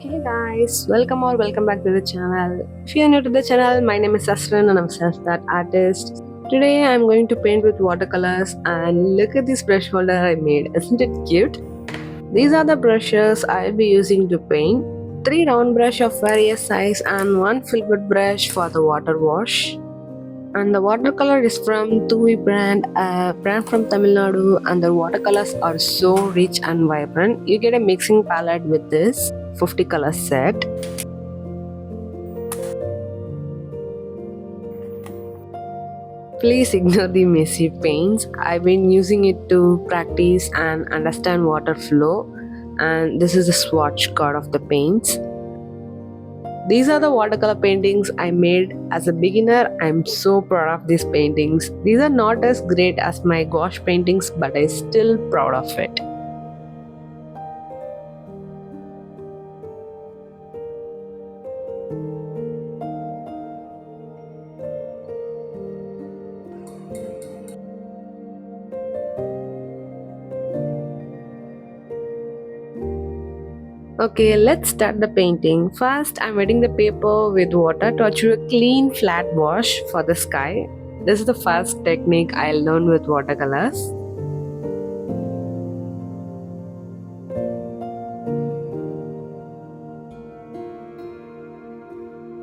Hey guys, welcome back to the channel. If you are new to the channel, my name is Asran and I'm a self-taught artist. Today I'm going to paint with watercolors and look at this brush holder I made. Isn't it cute? These are the brushes I'll be using to paint. 3 round brush of various size and 1 filbert brush for the water wash. And the watercolor is from Tui brand, a brand from Tamil Nadu, and the watercolors are so rich and vibrant. You get a mixing palette with this 50 color set. Please ignore the messy paints. I've been using it to practice and understand water flow, and this is the swatch card of the paints. These are the watercolor paintings I made as a beginner. I'm so proud of these paintings. These are not as great as my gouache paintings, but I'm still proud of it. Okay, let's start the painting. First, I'm wetting the paper with water to achieve a clean flat wash for the sky. This is the first technique I learned with watercolors.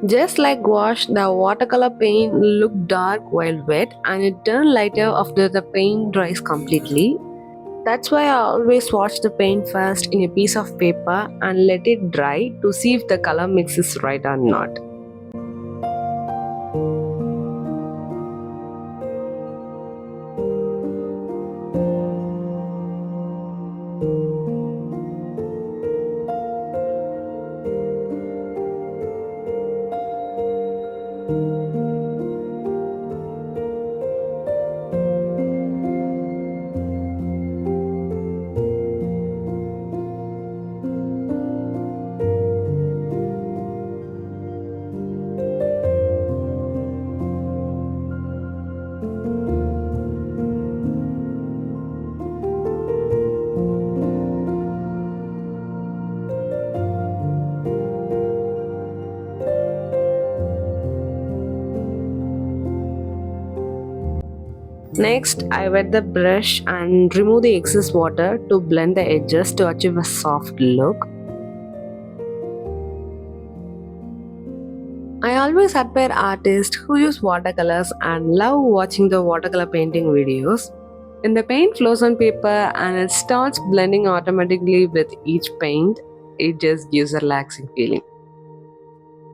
Just like gouache, the watercolor paint looked dark while wet and it turned lighter after the paint dries completely. That's why I always wash the paint first in a piece of paper and let it dry to see if the color mix is right or not. Next, I wet the brush and remove the excess water to blend the edges to achieve a soft look. I always admire artists who use watercolors and love watching the watercolor painting videos. When the paint flows on paper and it starts blending automatically with each paint, it just gives a relaxing feeling.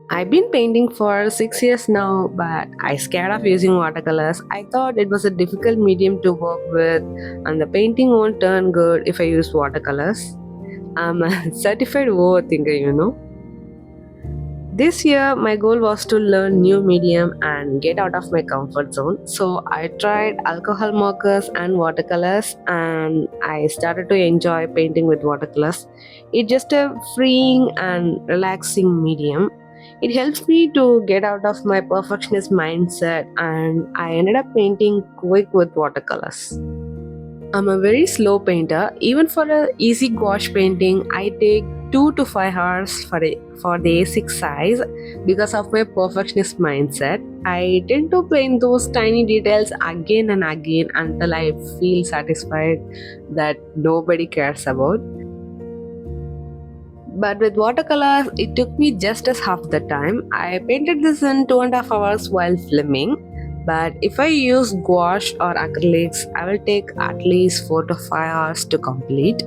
I've been painting for 6 years now, but I scared of using watercolors. I thought it was a difficult medium to work with and the painting won't turn good if I use watercolors. I'm a certified overthinker. This year, my goal was to learn new medium and get out of my comfort zone. So I tried alcohol markers and watercolors, and I started to enjoy painting with watercolors. It's just a freeing and relaxing medium. It helps me to get out of my perfectionist mindset, and I ended up painting quick with watercolors. I'm a very slow painter. Even for a easy gouache painting, I take 2 to 5 hours for the A6 size because of my perfectionist mindset. I tend to paint those tiny details again and again until I feel satisfied that nobody cares about. But with watercolors, it took me just as half the time. I painted this in 2.5 hours while filming. But if I use gouache or acrylics, I will take at least 4 to 5 hours to complete.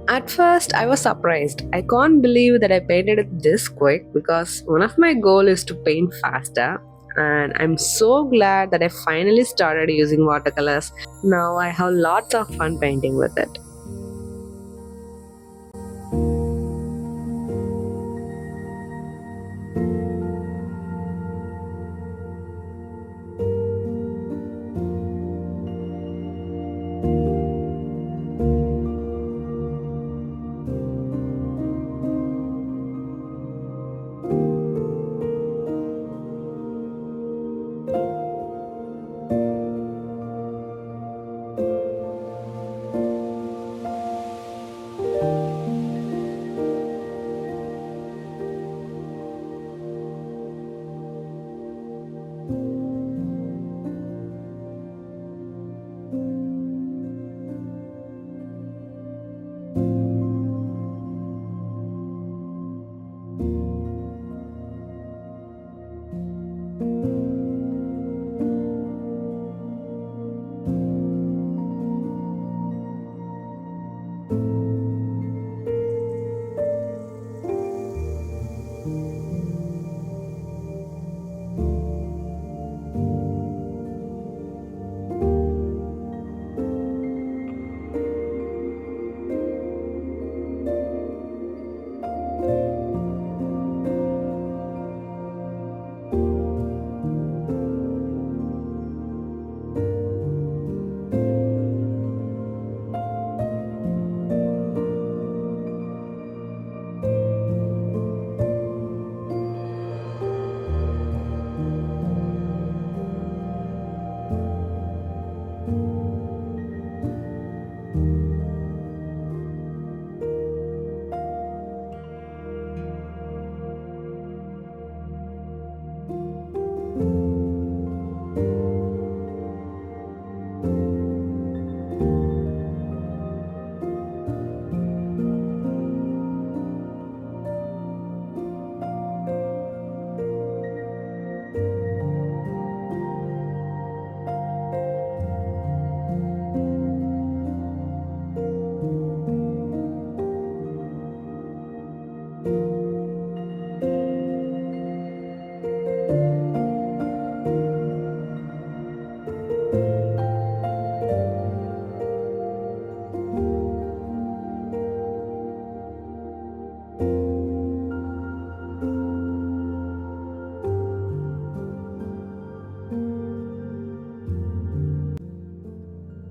At first, I was surprised. I can't believe that I painted it this quick because one of my goals is to paint faster. And I'm so glad that I finally started using watercolors. Now I have lots of fun painting with it.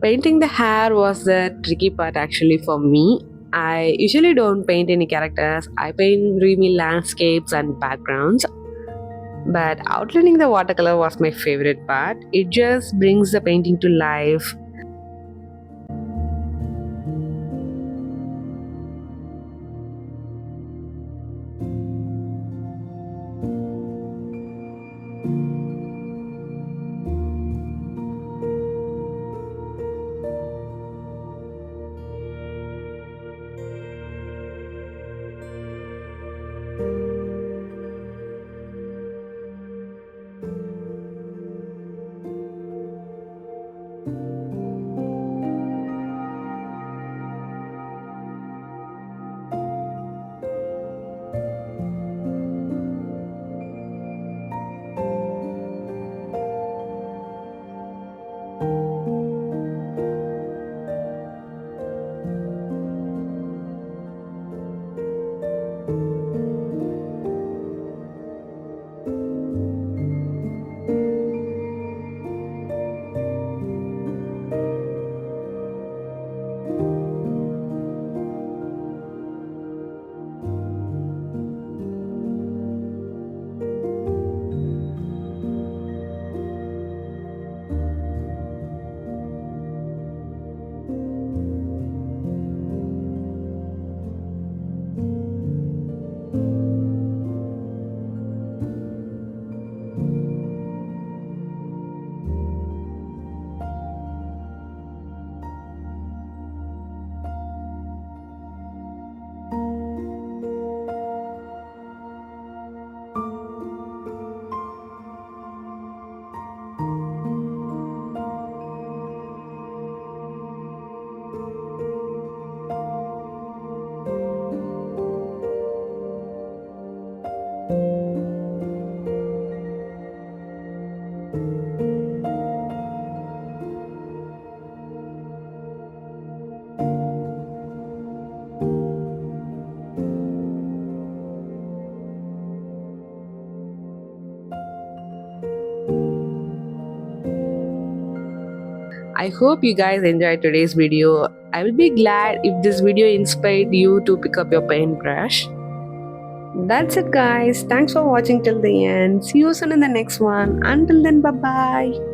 Painting the hair was the tricky part actually for me. I usually don't paint any characters, I paint dreamy landscapes and backgrounds. But outlining the watercolor was my favorite part. It just brings the painting to life. I hope you guys enjoyed today's video. I will be glad if this video inspired you to pick up your paintbrush. That's it, guys. Thanks for watching till the end. See you soon in the next one. Until then, bye bye.